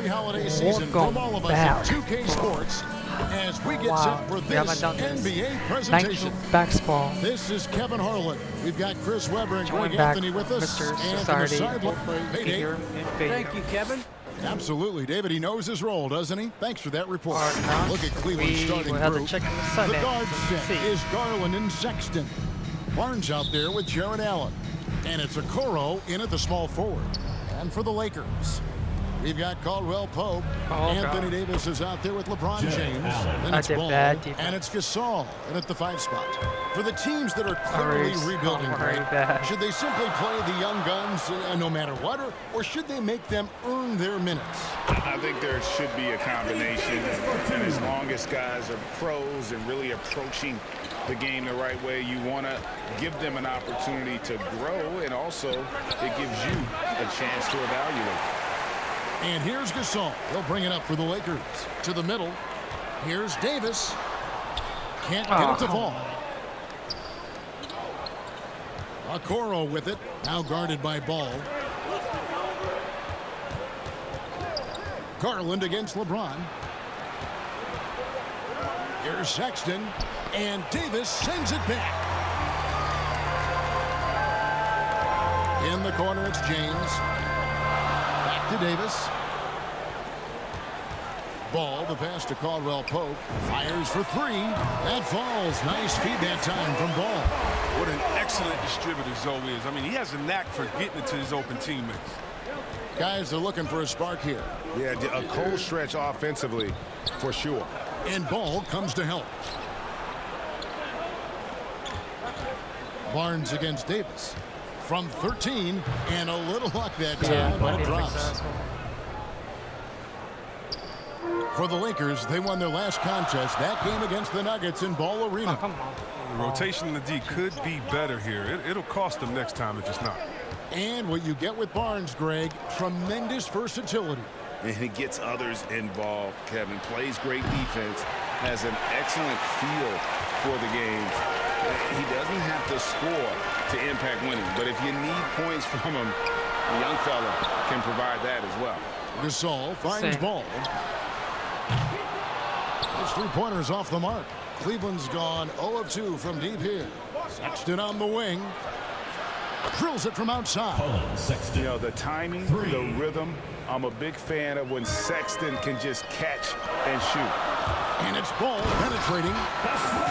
holiday season from all of us at 2K Sports as we get set for this NBA presentation. Basketball. This is Kevin Harlan. We've got Chris Webber and Join Greg back, Anthony with us. Mr. And Society. from the Hopefully you Hey, can Dave. hear him in video. Thank you, Kevin. Absolutely, David. He knows his role, doesn't he? Thanks for that report. Look at Cleveland's We starting will have to group. check in the The Sunday. guard set See. is Garland and Sexton. Barnes out there with Jared Allen. And it's Okoro in at the small forward. And for the Lakers, we've got Caldwell Pope. Anthony Davis is out there with LeBron James. Then it's Ball. And it's Gasol in at the 5 spot. For the teams that are clearly rebuilding, should they simply play the young guns no matter what, or should they make them earn their minutes? I think there should be a combination. And as long as guys are pros and really approaching the game the right way, you want to give them an opportunity to grow, and also it gives you a chance to evaluate. And here's Gasol. He'll bring it up for the Lakers. To the middle. Here's Davis. Can't get it to fall. Okoro with it. Now guarded by Ball. Garland against LeBron. Here's Sexton. And Davis sends it back. In the corner, it's James. Back to Davis. Ball, the pass to Caldwell Pope. Fires for 3. That falls. Nice feed that time from Ball. What an excellent distributor Zoe is. I mean, he has a knack for getting it to his open teammates. Guys are looking for a spark here. Yeah, a cold stretch offensively, for sure. And Ball comes to help. Barnes against Davis. From 13, and a little luck that time, but it drops. For the Lakers, they won their last contest, that game against the Nuggets in Ball Arena. Come on. The rotation in the D could be better here. It'll cost them next time if it's not. And what you get with Barnes, Greg, tremendous versatility. And he gets others involved, Kevin. Plays great defense, has an excellent feel for the games. He doesn't have to score to impact winning, but if you need points from him, the young fella can provide that as well. Gasol finds Ball. His 3-pointers off the mark. Cleveland's gone 0 of 2 from deep here. Sexton on the wing. Drills it from outside. You know, the timing, the rhythm. I'm a big fan of when Sexton can just catch and shoot. And it's Ball penetrating.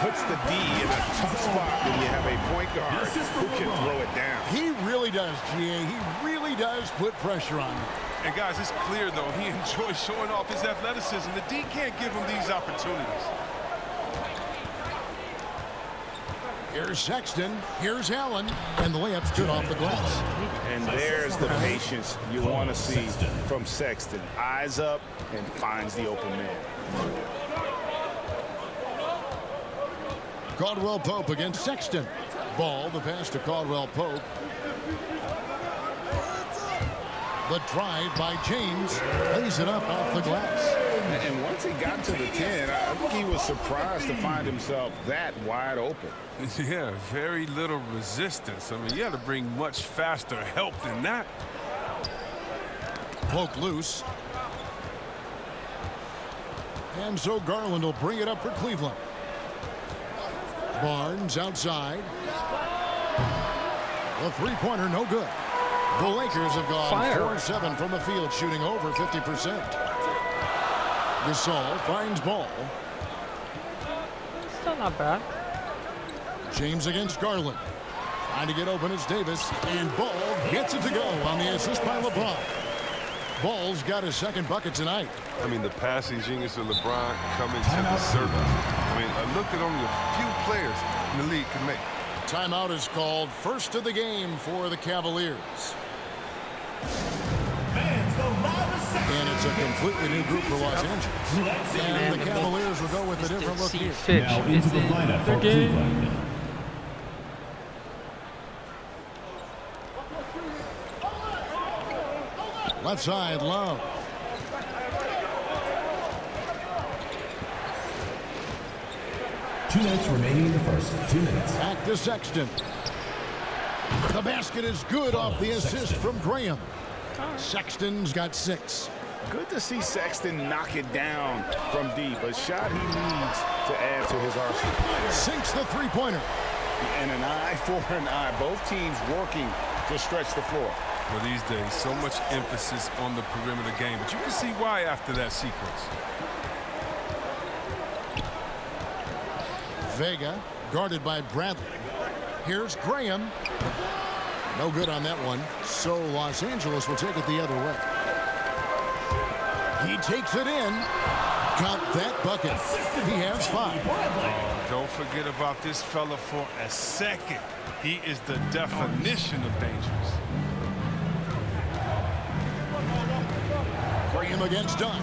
Puts the D in a tough spot when you have a point guard who can throw it down. He really does, GA. He really does put pressure on him. And guys, it's clear, though, he enjoys showing off his athleticism. The D can't give him these opportunities. Here's Sexton. Here's Allen. And the layup's good off the glass. And there's the patience you want to see from Sexton. Eyes up and finds the open man. Caldwell Pope against Sexton. Ball, the pass to Caldwell Pope. The drive by James. Lays it up off the glass. And once he got to the 10, I think he was surprised to find himself that wide open. Yeah, very little resistance. I mean, you had to bring much faster help than that. Poke loose. And so Garland will bring it up for Cleveland. Barnes outside. The 3-pointer no good. The Lakers have gone 4-7 from the field, shooting over 50%. Gasol finds Ball. Still not bad. James against Garland. Trying to get open is Davis. And Ball gets it to go on the assist by LeBron. Ball's got his second bucket tonight. I mean, the passing genius of LeBron coming to the surface. I mean, a look at only a few players in the league can make. Timeout is called. First of the game for the Cavaliers. And it's a completely new group for Los Angeles. And the Cavaliers will go with a different look here. Now into the lineup for Cleveland. Left side, Love. Two minutes remaining in the first. 2 minutes. Back to Sexton. The basket is good off the assist from Graham. Sexton's got 6. Good to see Sexton knock it down from deep. A shot he needs to add to his arsenal. Sinks the three-pointer. And an eye for an eye. Both teams working to stretch the floor. Well, these days, so much emphasis on the perimeter game. But you can see why after that sequence. Vega guarded by Bradley. Here's Graham. No good on that one. So Los Angeles will take it the other way. He takes it in. Got that bucket. He has 5. Don't forget about this fella for a second. He is the definition of dangerous. Graham against Dunn.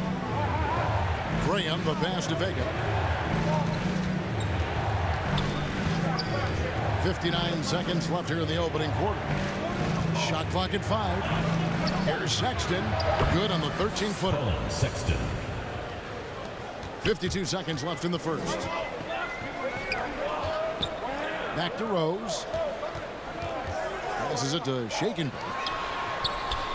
Graham, the pass to Vega. 59 seconds left here in the opening quarter. Shot clock at 5. Here's Sexton. Good on the 13-footer. Sexton. 52 seconds left in the first. Back to Rose. Passes it to Shaken.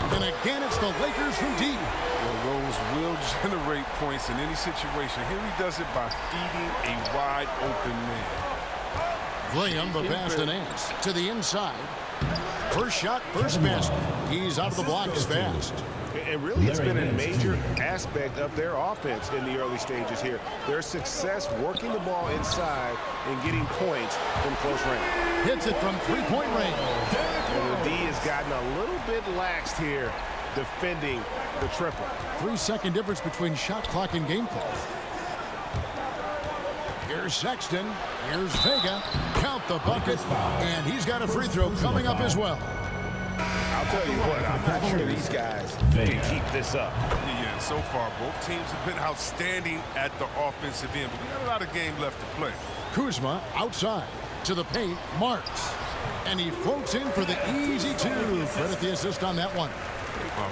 And again, it's the Lakers from deep. Well, Rose will generate points in any situation. Here he does it by feeding a wide open man. Graham, the pass to Nance. To the inside. First shot, first basket. He's out of the blocks fast. And really, it's been a major aspect of their offense in the early stages here. Their success working the ball inside and getting points from close range. Hits it from three-point range. And the D has gotten a little bit laxed here defending the triple. 3-second difference between shot clock and game clock. Here's Sexton. Here's Vega. Count the bucket. And he's got a free throw coming up as well. I'll tell you what, I'm not sure these guys can keep this up. Yeah, so far, both teams have been outstanding at the offensive end, but we got a lot of game left to play. Kuzma outside to the paint. Marks. And he floats in for the easy 2. Credit the assist on that one.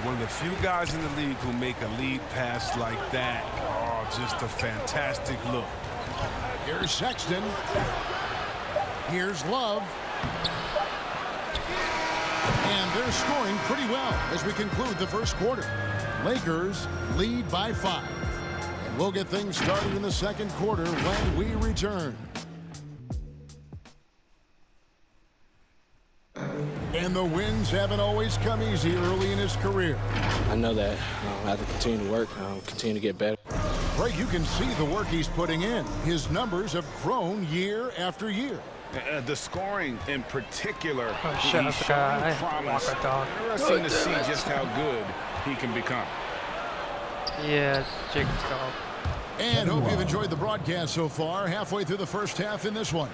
One of the few guys in the league who make a lead pass like that. Oh, just a fantastic look. Here's Sexton. Here's Love. And they're scoring pretty well as we conclude the first quarter. Lakers lead by 5. And we'll get things started in the second quarter when we return. And the wins haven't always come easy early in his career. I know that. I have to continue to work, continue to get better. Greg, you can see the work he's putting in. His numbers have grown year after year. The scoring in particular, shut he's up, showing guy. promise. Walk a dog. Interesting to see just how good he can become. Yeah, Jacob's dog. And hope you've enjoyed the broadcast so far. Halfway through the first half in this one.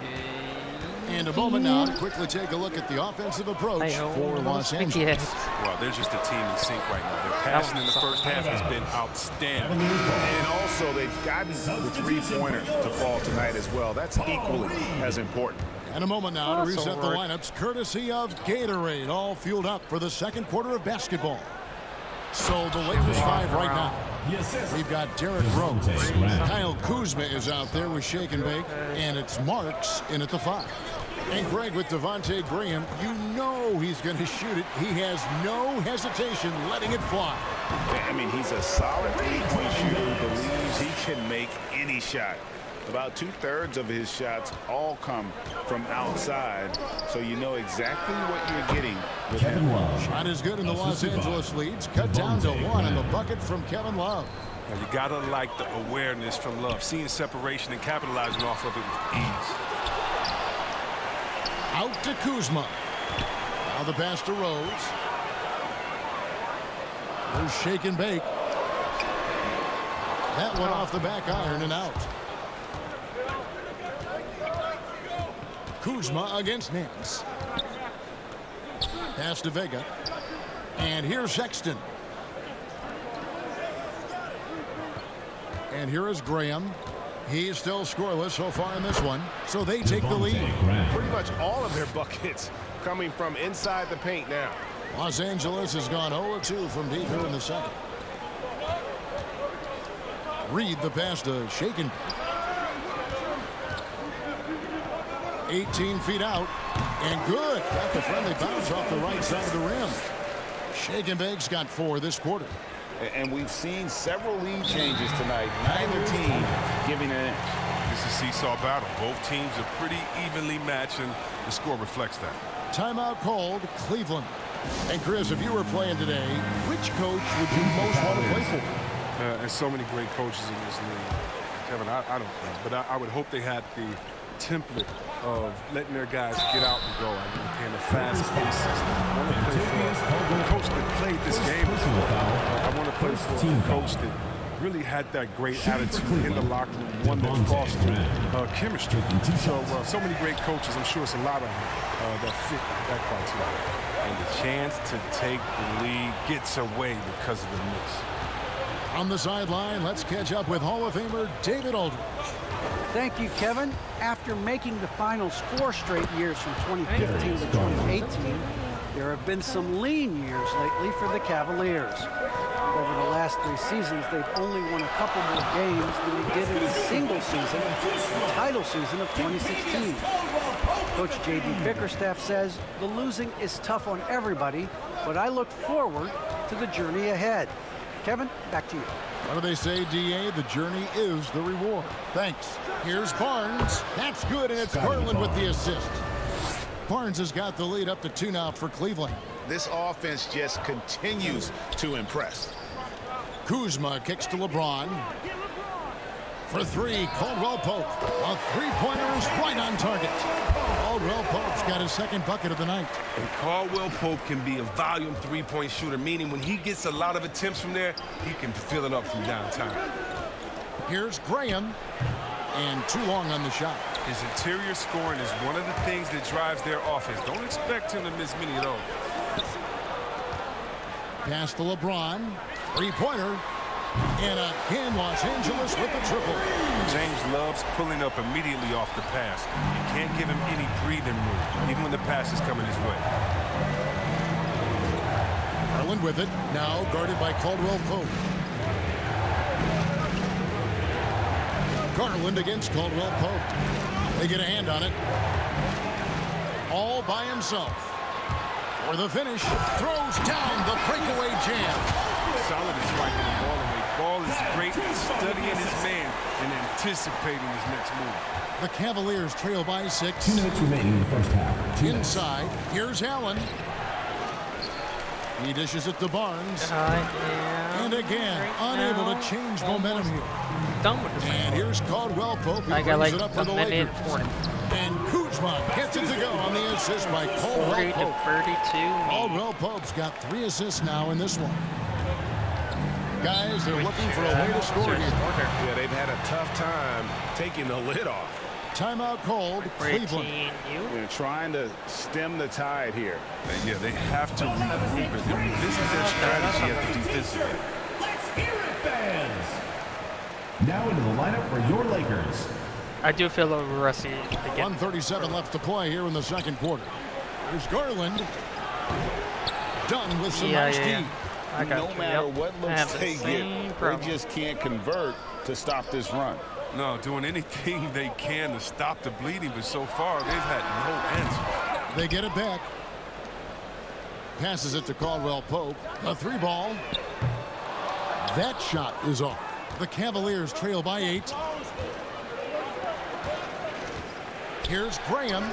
And a moment now to quickly take a look at the offensive approach for Los Angeles. Well, they're just a team in sync right now. Their passing in the first half has been outstanding. And also, they've gotten the three-pointer to fall tonight as well. That's equally as important. And a moment now to reset the lineups, courtesy of Gatorade, all fueled up for the second quarter of basketball. So the Lakers 5 right now. We've got Derrick Rose. Kyle Kuzma is out there with Shake and Bake. And it's Marks in at the 5. And Greg, with Devontae Graham, you know he's going to shoot it. He has no hesitation letting it fly. I mean, he's a solid three-point shooter who believes he can make any shot. About 2/3 of his shots all come from outside, so you know exactly what you're getting with him. Shot is good in the Los Angeles leads. Cut down to 1 on the bucket from Kevin Love. Now, you got to like the awareness from Love, seeing separation and capitalizing off of it with ease. Out to Kuzma. Now the pass to Rose. There's Shake and Bake. That one off the back iron and out. Kuzma against Nance. Pass to Vega. And here's Sexton. And here is Graham. He's still scoreless so far in this one. So they take the lead. Pretty much all of their buckets coming from inside the paint now. Los Angeles has gone 0-2 from deep here in the second. Reed the pass to Shaken. 18 feet out. And good. Got the friendly bounce off the right side of the rim. Shake and Bake's got 4 this quarter. And we've seen several lead changes tonight. Neither team giving an inch. It's a seesaw battle. Both teams are pretty evenly matched, and the score reflects that. Timeout called, Cleveland. And Chris, if you were playing today, which coach would you most want to play for? There's so many great coaches in this league. Kevin, I don't know, but I would hope they had the template of letting their guys get out and go. I mean, playing a fast-paced system. I want to play for a coach that played this game before. I want to play for a coach that really had that great attitude in the locker room, one that fostered chemistry. So many great coaches. I'm sure it's a lot of them that fit that criteria. And the chance to take the lead gets away because of the miss. On the sideline, let's catch up with Hall of Famer David Aldridge. Thank you, Kevin. After making the finals 4 straight years from 2015 to 2018, there have been some lean years lately for the Cavaliers. Over the last 3 seasons, they've only won a couple more games than they did in the single season, the title season of 2016. Coach J.B. Bickerstaff says the losing is tough on everybody, but I look forward to the journey ahead. Kevin, back to you. What do they say, D.A.? The journey is the reward. Thanks. Here's Barnes. That's good, and it's Garland with the assist. Barnes has got the lead up to 2 now for Cleveland. This offense just continues to impress. Kuzma kicks to LeBron. For 3, Caldwell Pope. A three-pointer is right on target. Caldwell Pope's got his 2nd bucket of the night. And Caldwell Pope can be a volume three-point shooter, meaning when he gets a lot of attempts from there, he can fill it up from downtown. Here's Graham. And too long on the shot. His interior scoring is one of the things that drives their offense. Don't expect him to miss many of those. Pass to LeBron. 3-pointer. And again, Los Angeles with the triple. James loves pulling up immediately off the pass. You can't give him any breathing room, even when the pass is coming his way. Garland with it. Now guarded by Caldwell Pope. Garland against Caldwell Pope. They get a hand on it. All by himself. For the finish. Throws down the breakaway jam. Solid at striking the ball away. Ball is great at studying his man and anticipating his next move. The Cavaliers trail by 6. 2 minutes remaining in the first half. Inside. Here's Allen. He dishes it to Barnes. And again, unable to change momentum here. Done with the And here's Caldwell Pope. He I got brings like it up for the a minute Lakers. 40. And Kuzma gets it to go on the assist by 40 Caldwell to Pope. 32. Caldwell Pope's got 3 assists now in this one. Guys, they're looking for a way to score here. Yeah, they've had a tough time taking the lid off. Timeout called, Cleveland. They're trying to stem the tide here. Yeah, they have to regroup it. This is their strategy at the defensive end. Let's hear it, fans! Now into the lineup for your Lakers. I do feel a little rusty again. 1:37 left to play here in the 2nd quarter. Here's Garland. Done with some nice D. I got No you. matter Yep. what I have looks the they same get, problem. they just can't convert to stop this run. No, doing anything they can to stop the bleeding, but so far they've had no answer. They get it back. Passes it to Caldwell Pope. A 3-ball. That shot is off. The Cavaliers trail by 8. Here's Graham.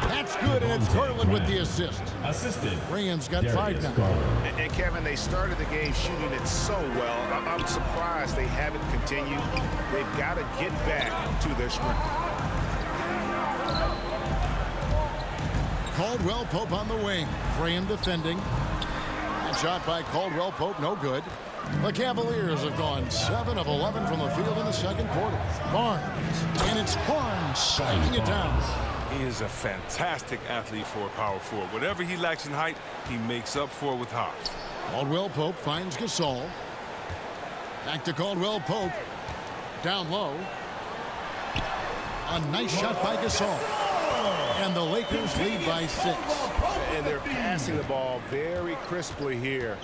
That's good, and it's Garland with the assist. Assisted. Graham's got 5 now. And Kevin, they started the game shooting it so well. I'm surprised they haven't continued. They've got to get back to their strength. Caldwell Pope on the wing. Graham defending. That shot by Caldwell Pope, no good. The Cavaliers have gone 7 of 11 from the field in the 2nd quarter. Barnes, and it's Barnes sliding it down. He is a fantastic athlete for a power forward. Whatever he lacks in height, he makes up for with hops. Caldwell Pope finds Gasol. Back to Caldwell Pope. Down low. A nice shot by Gasol. And the Lakers lead by 6. And they're passing the ball very crisply here.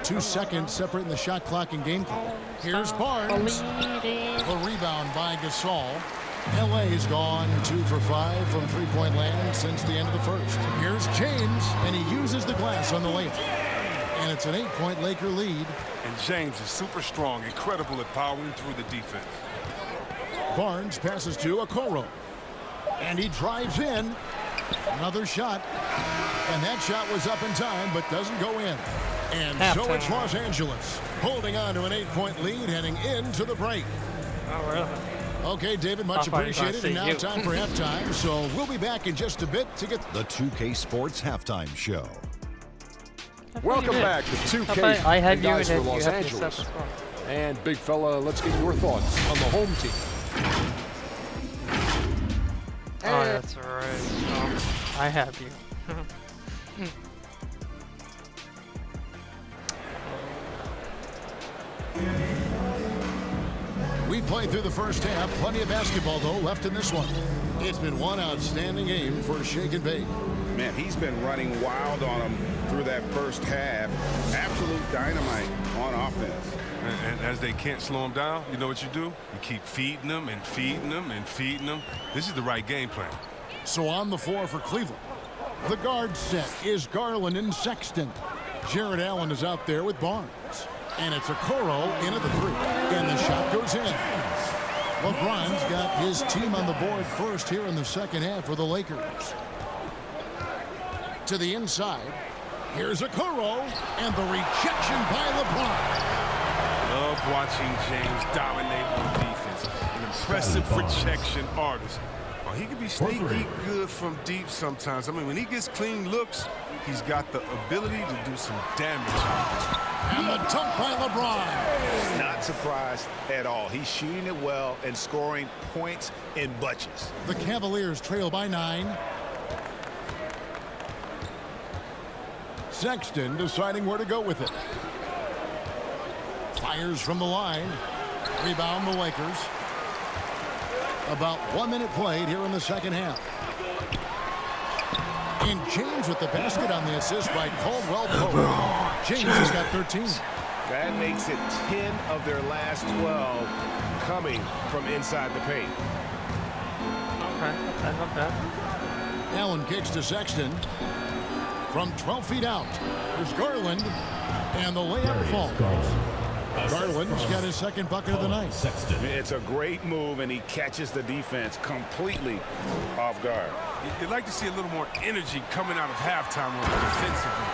2 seconds separating the shot clock and game clock. Here's Barnes. A rebound by Gasol. LA's gone 2 for 5 from three-point land since the end of the first. Here's James, and he uses the glass on the layup. And it's an 8-point Laker lead. And James is super strong, incredible at powering through the defense. Barnes passes to Okoro. And he drives in. Another shot. And that shot was up in time, but doesn't go in. And so it's Los Angeles holding on to an 8-point lead heading into the break. Oh, really? Okay, David, much appreciated. And now time for halftime. So we'll be back in just a bit to get the 2K Sports Halftime Show. Welcome back to 2K. I had you guys in for Los Angeles. And big fella, let's get your thoughts on the home team. Oh, that's right. Oh, I have you. We played through the first half. Plenty of basketball, though, left in this one. It's been one outstanding game for Shake and Bake. Man, he's been running wild on him through that first half. Absolute dynamite on offense. And as they can't slow him down, you know what you do? You keep feeding them and feeding them and feeding them. This is the right game plan. So on the floor for Cleveland, the guard set is Garland and Sexton. Jared Allen is out there with Barnes. And it's Okoro in at the 3. And the shot goes in. LeBron's got his team on the board first here in the second half for the Lakers. To the inside. Here's Okoro. And the rejection by LeBron. Love watching James dominate on defense. An impressive projection artist. Oh, he can be sneaky good from deep sometimes. I mean, when he gets clean looks, he's got the ability to do some damage. And the dunk by LeBron. Not surprised at all. He's shooting it well and scoring points in bunches. The Cavaliers trail by 9. Sexton deciding where to go with it. Fires from the line. Rebound the Lakers. About 1 minute played here in the second half. And James with the basket on the assist by Caldwell Pope. James has got 13. That makes it 10 of their last 12 coming from inside the paint. Okay, not bad. Allen kicks to Sexton. From 12 feet out, there's Garland. And the layup falls. Garland's got his second bucket of the night. It's a great move, and he catches the defense completely off guard. You'd like to see a little more energy coming out of halftime defensively.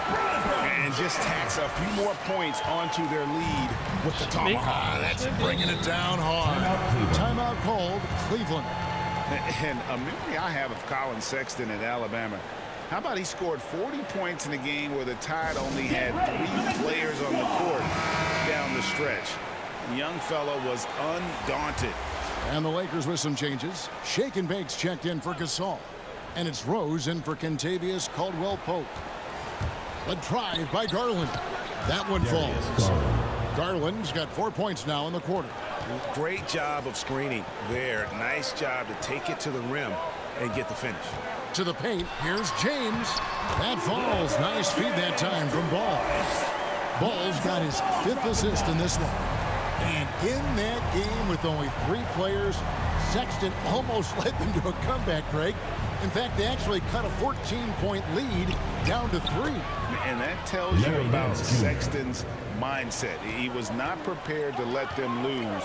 And just tacks a few more points onto their lead with the tomahawk. That's bringing it down hard. Timeout called, Cleveland. And a memory I have of Colin Sexton at Alabama. How about he scored 40 points in a game where the Tide only had 3 players on the court down the stretch. Young fella was undaunted. And the Lakers with some changes. Shake and Bake's checked in for Gasol. And it's Rose in for Kentavious Caldwell-Pope. A drive by Garland. That one falls. Garland's got 4 points now in the quarter. Great job of screening there. Nice job to take it to the rim and get the finish. To the paint, here's James. That falls. Nice feed that time from Ball. Ball's got his 5th assist in this one. And in that game with only 3 players, Sexton almost led them to a comeback, Craig. In fact, they actually cut a 14-point lead down to 3. And that tells you about Sexton's mindset. He was not prepared to let them lose,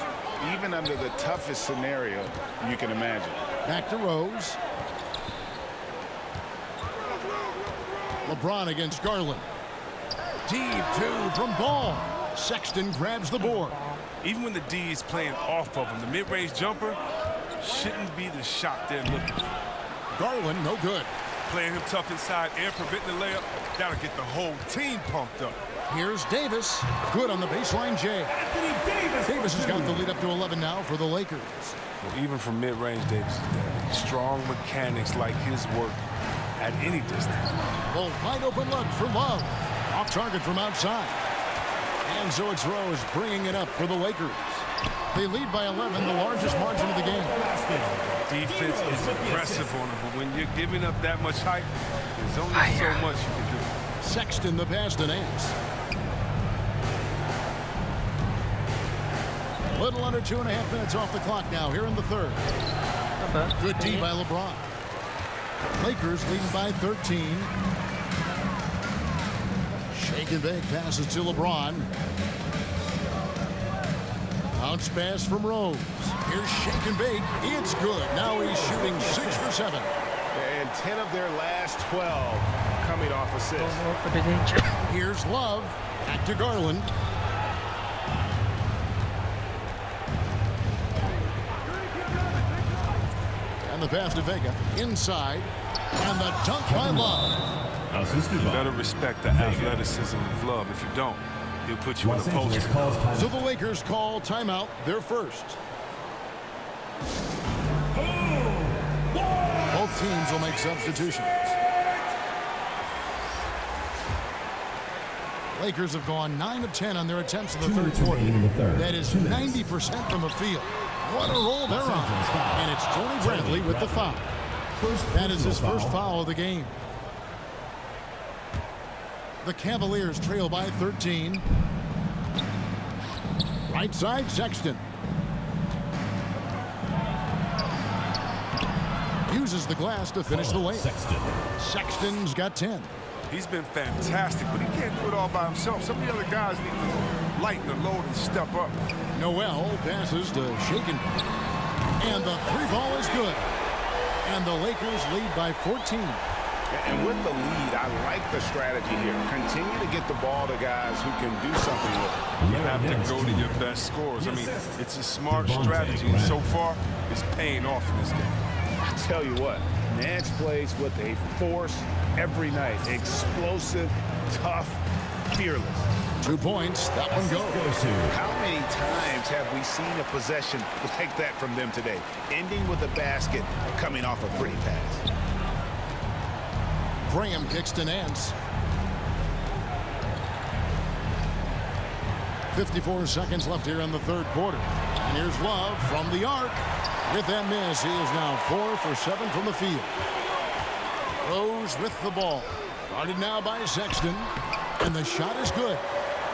even under the toughest scenario you can imagine. Back to Rose. LeBron against Garland. Deep 2 from Ball. Sexton grabs the board. Even when the D is playing off of him, the mid-range jumper shouldn't be the shot they're looking for. Garland, no good. Playing him tough inside and preventing the layup, that'll get the whole team pumped up. Here's Davis. Good on the baseline, Jay. Davis has got the lead up to 11 now for the Lakers. Well, even from mid-range, Davis is there. Strong mechanics like his work at any distance. Well, wide open look for Love. Off target from outside. And so it's Rose bringing it up for the Lakers. They lead by 11, the largest margin of the game. Defense is aggressive on them, but when you're giving up that much height, there's only so much you can do. Sexton the pass to Nance. A little under 2.5 minutes off the clock now here in the third. Good D by LeBron. Lakers leading by 13. Shake and bake passes to LeBron. Bounce pass from Rose. Here's shake and bake. It's good. Now he's shooting 6 for 7. And 10 of their last 12 coming off assists. Here's Love. Back to Garland. And the pass to Vega. Inside. And the dunk by Love. You better respect the athleticism of Love. If you don't, he'll put you in a post. So the Lakers call timeout, their first. Both teams will make substitutions. Lakers have gone 9 of 10 on their attempts in the third quarter. That is 90% from the field. What a roll they're on. And it's Tony Bradley with the foul. That is his first foul of the game. The Cavaliers trail by 13. Right side, Sexton. Uses the glass to finish the layup. Sexton's got 10. He's been fantastic, but he can't do it all by himself. Some of the other guys need to lighten the load and step up. Noel passes to Shaken. And the three ball is good. And the Lakers lead by 14. And with the lead, I like the strategy here. Continue to get the ball to guys who can do something with it. You have to go to your best scorers. I mean, it's a smart strategy, and so far, it's paying off in this game. I tell you what, Nance plays with a force every night. Explosive, tough, fearless. 2 points. That one goes. How many times have we seen a possession like that from them today? Ending with a basket, coming off a pretty pass. Graham kicks to Nance. 54 seconds left here in the third quarter. And here's Love from the arc. With that miss, he is now 4 for 7 from the field. Rose with the ball. Guarded now by Sexton. And the shot is good.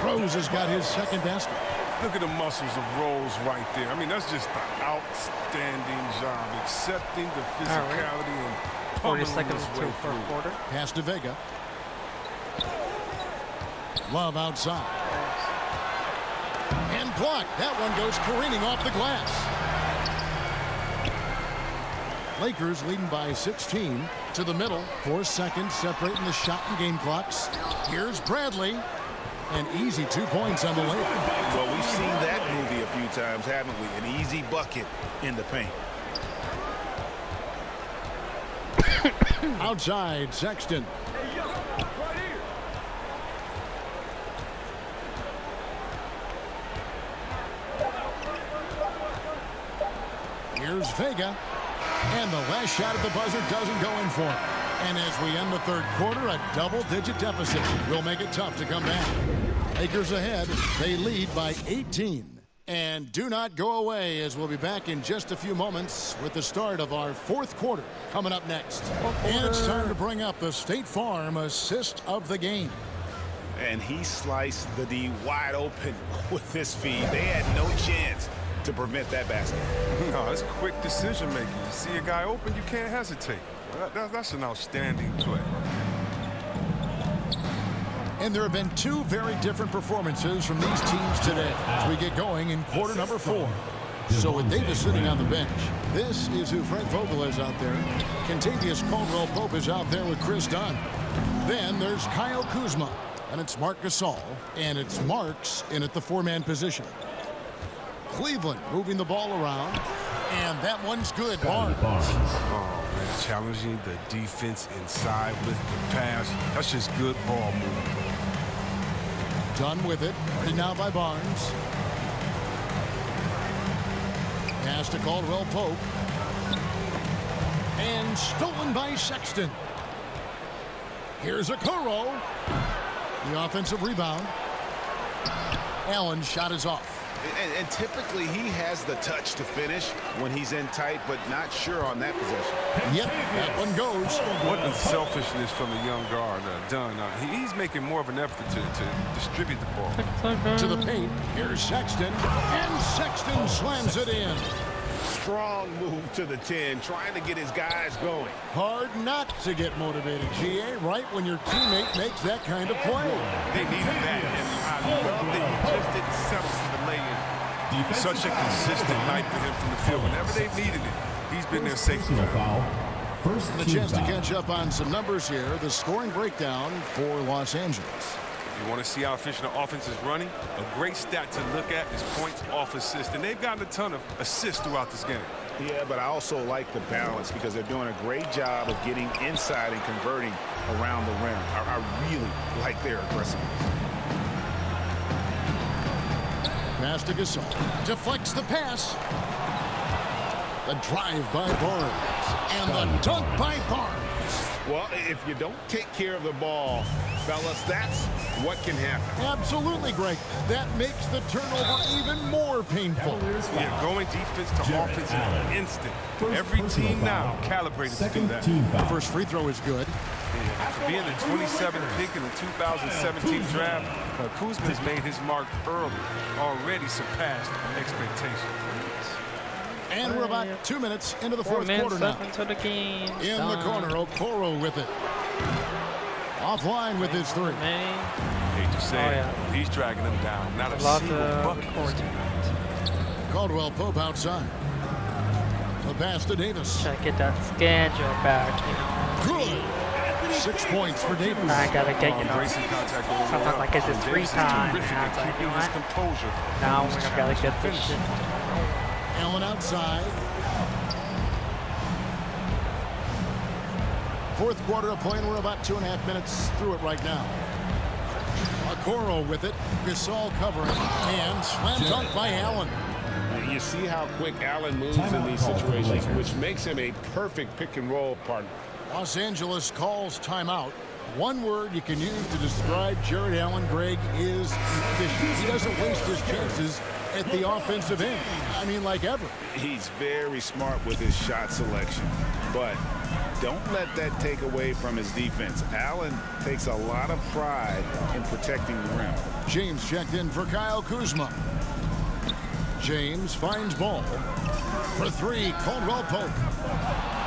Rose has got his second basket. Look at the muscles of Rose right there. I mean, that's just an outstanding job. Accepting the physicality and 40 seconds to first quarter. Pass to Vega. Love outside. And blocked. That one goes careening off the glass. Lakers leading by 16 to the middle. 4 seconds separating the shot and game clocks. Here's Bradley. An easy 2 points on the layup. Well, we've seen that movie a few times, haven't we? An easy bucket in the paint. Outside, Sexton. Here's Vega. And the last shot at the buzzer doesn't go in for him. And as we end the third quarter, a double-digit deficit will make it tough to come back. Lakers ahead. They lead by 18. And do not go away, as we'll be back in just a few moments with the start of our fourth quarter coming up next. And it's time to bring up the State Farm assist of the game. And he sliced the D wide open with this feed. They had no chance to prevent that basket. No, it's quick decision making. You see a guy open, you can't hesitate. That's an outstanding play. And there have been 2 very different performances from these teams today as we get going in quarter number 4. So with Davis sitting on the bench, this is who Frank Vogel is out there. Kentavious Caldwell-Pope is out there with Chris Dunn. Then there's Kyle Kuzma, and it's Marc Gasol, and it's Marks in at the 4-man position. Cleveland moving the ball around, and that one's good. Barnes. Oh, man, challenging the defense inside with the pass. That's just good ball movement. Done with it. Ready now by Barnes. Pass to Caldwell-Pope. And stolen by Sexton. Here's Okoro. The offensive rebound. Allen's shot is off. And typically he has the touch to finish when he's in tight, but not sure on that possession. Yep, that one goes. What the selfishness from the young guard Dunn. He's making more of an effort to distribute the ball. To the paint. Here's Sexton. And Sexton slams it in. Strong move to the 10, trying to get his guys going. Hard not to get motivated, GA, right when your teammate makes that kind of play. They needed that, and I love that he just didn't settle for the lay-in. Such a consistent night for him from the field. Whenever they've needed it, he's been there safely. First And a chance to catch up on some numbers here. The scoring breakdown for Los Angeles. If you want to see how efficient the offense is running, a great stat to look at is points off assist. And they've gotten a ton of assists throughout this game. Yeah, but I also like the balance because they're doing a great job of getting inside and converting around the rim. I really like their aggressiveness. Pass to Gasol. Deflects the pass. The drive by Barnes. And the dunk by Barnes. Well, if you don't take care of the ball, fellas, that's what can happen. Absolutely, Greg. That makes the turnover even more painful. Yeah, going defense to offense in an instant. Every team now calibrated to do that. The first free throw is good. Yeah, for being the 27th pick in the 2017 draft, Kuzma has made his mark early, already surpassed expectations. And we're about 2 minutes into the fourth quarter now. Into the game. In the corner, Okoro with it. Offline with his three. Hate to say it, he's dragging them down. Not a single bucket. Caldwell Pope outside. The pass to Davis. Try to get that schedule back, you know. Good. 6 points for Davis. I gotta get, you know, Embracing contact something like it's a 3-time. Composure. Now we're gonna gotta get this shit. Allen outside. Fourth quarter of play, and we're about 2.5 minutes through it right now. Okoro with it. Gasol covering. And slam dunk by Allen. You see how quick Allen moves in these situations, which makes him a perfect pick-and-roll partner. Los Angeles calls timeout. One word you can use to describe Jared Allen, Greg, is efficient. He doesn't waste his chances at the offensive end. I mean, like ever. He's very smart with his shot selection, but don't let that take away from his defense. Allen takes a lot of pride in protecting the rim. James checked in for Kyle Kuzma. James finds ball. For three, Caldwell Pope.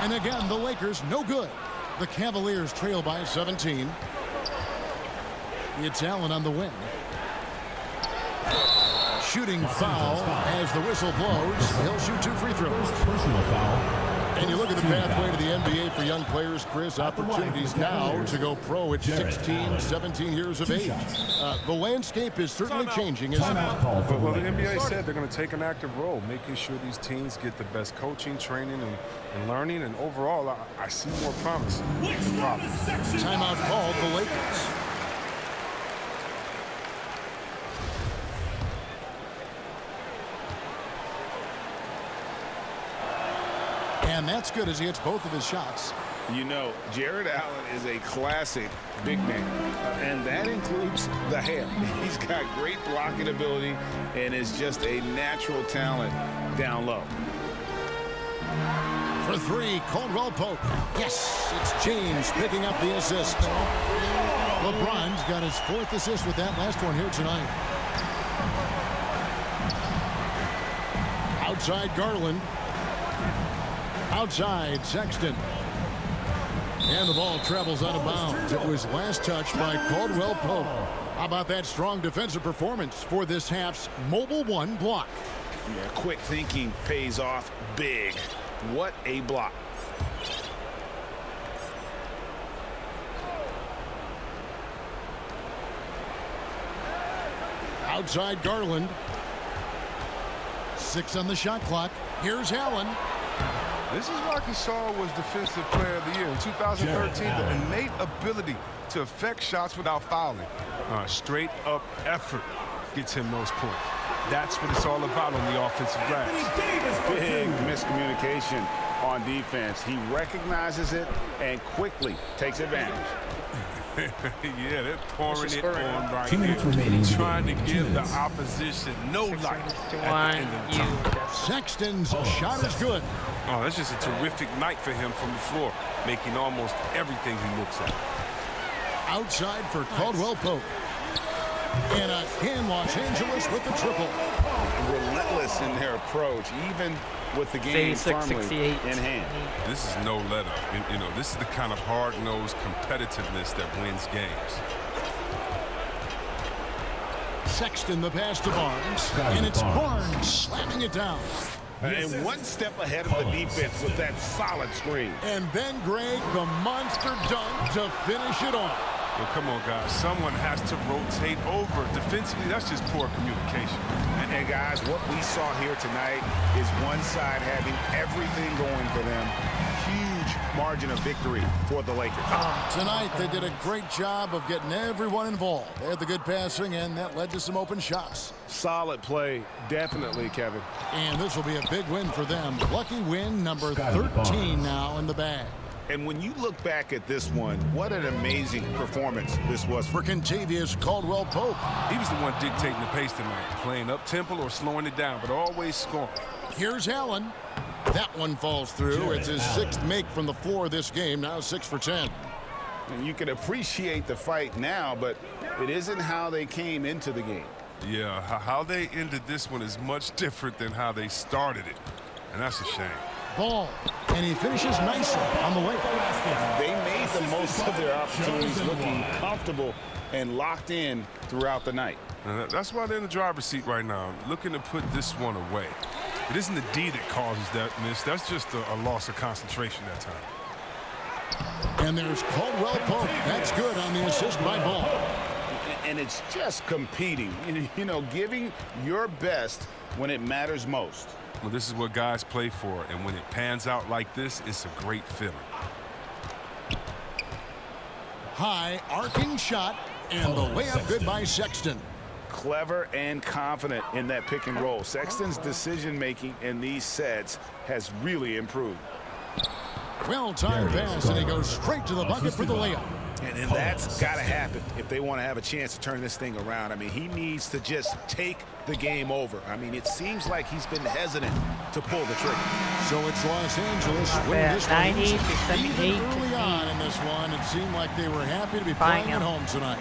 And again, the Lakers no good. The Cavaliers trail by 17. It's Allen on the wing. Shooting foul as the whistle blows. He'll shoot 2 free throws. Personal foul. And you look at the pathway to the NBA for young players, Chris, opportunities now to go pro at 16, 17 years of age. The landscape is certainly changing, isn't it? Well, the NBA said they're going to take an active role, making sure these teams get the best coaching, training, and learning. And overall, I see more promise. Timeout called the Lakers. And that's good as he hits both of his shots. You know, Jared Allen is a classic big man, and that includes the hair. He's got great blocking ability and is just a natural talent down low. For three, Caldwell Pope. Yes, it's James picking up the assist. LeBron's got his 4th assist with that last one here tonight. Outside Garland. Outside Sexton. And the ball travels out of bounds. It was last touched by Caldwell Pope. How about that strong defensive performance for this half's mobile 1 block? Yeah, quick thinking pays off big. What a block. Outside Garland. 6 on the shot clock. Here's Allen. This is why Gasol was Defensive Player of the Year in 2013. The innate ability to affect shots without fouling. Straight up effort gets him those points. That's what it's all about on the offensive glass. Big miscommunication on defense. He recognizes it and quickly takes advantage. Yeah, they're pouring it on right 2 minutes here. remaining. Trying to give the opposition no light at the end of the time. Sexton's shot is good. Oh, that's just a terrific night for him from the floor, making almost everything he looks at. Outside for Caldwell Pope. And again, Los Angeles with the triple. relentless in their approach, even with the game 86, firmly 68. in hand. This is no letter. You know, this is the kind of hard-nosed competitiveness that wins games. Sexton the pass to Barnes, and it's Barnes slamming it down. And one step ahead of the defense with that solid screen. And then Greg, the monster dunk to finish it off. Well, come on, guys. Someone has to rotate over. Defensively, that's just poor communication. And guys, what we saw here tonight is one side having everything going for them. Huge margin of victory for the Lakers. Tonight, they did a great job of getting everyone involved. They had the good passing, and that led to some open shots. Solid play, definitely, Kevin. And this will be a big win for them. Lucky win number 13 now in the bag. And when you look back at this one, what an amazing performance this was for Kentavious Caldwell-Pope. He was the one dictating the pace tonight, playing up-tempo or slowing it down, but always scoring. Here's Allen. That one falls through. It's his 6th make from the floor this game, now 6 for 10. And you can appreciate the fight now, but it isn't how they came into the game. Yeah, how they ended this one is much different than how they started it, and that's a shame. Ball, and he finishes nicely on the layup. They made the most of their opportunities, looking comfortable and locked in throughout the night. That's why they're in the driver's seat right now, looking to put this one away. It isn't the D that causes that miss. That's just a loss of concentration that time. And there's Caldwell-Pope. That's good on the assist by Ball. And it's just competing, you know, giving your best when it matters most. Well, this is what guys play for, and when it pans out like this, it's a great feeling. High arcing shot, and the layup good by Sexton. Clever and confident in that pick and roll. Sexton's decision-making in these sets has really improved. Well-timed pass, and he goes straight to the bucket for the layup. And that's got to happen if they want to have a chance to turn this thing around. I mean, he needs to just take the game over. I mean, it seems like he's been hesitant to pull the trigger. So it's Los Angeles winning this one. Even early on in this one, it seemed like they were happy to be playing at home tonight.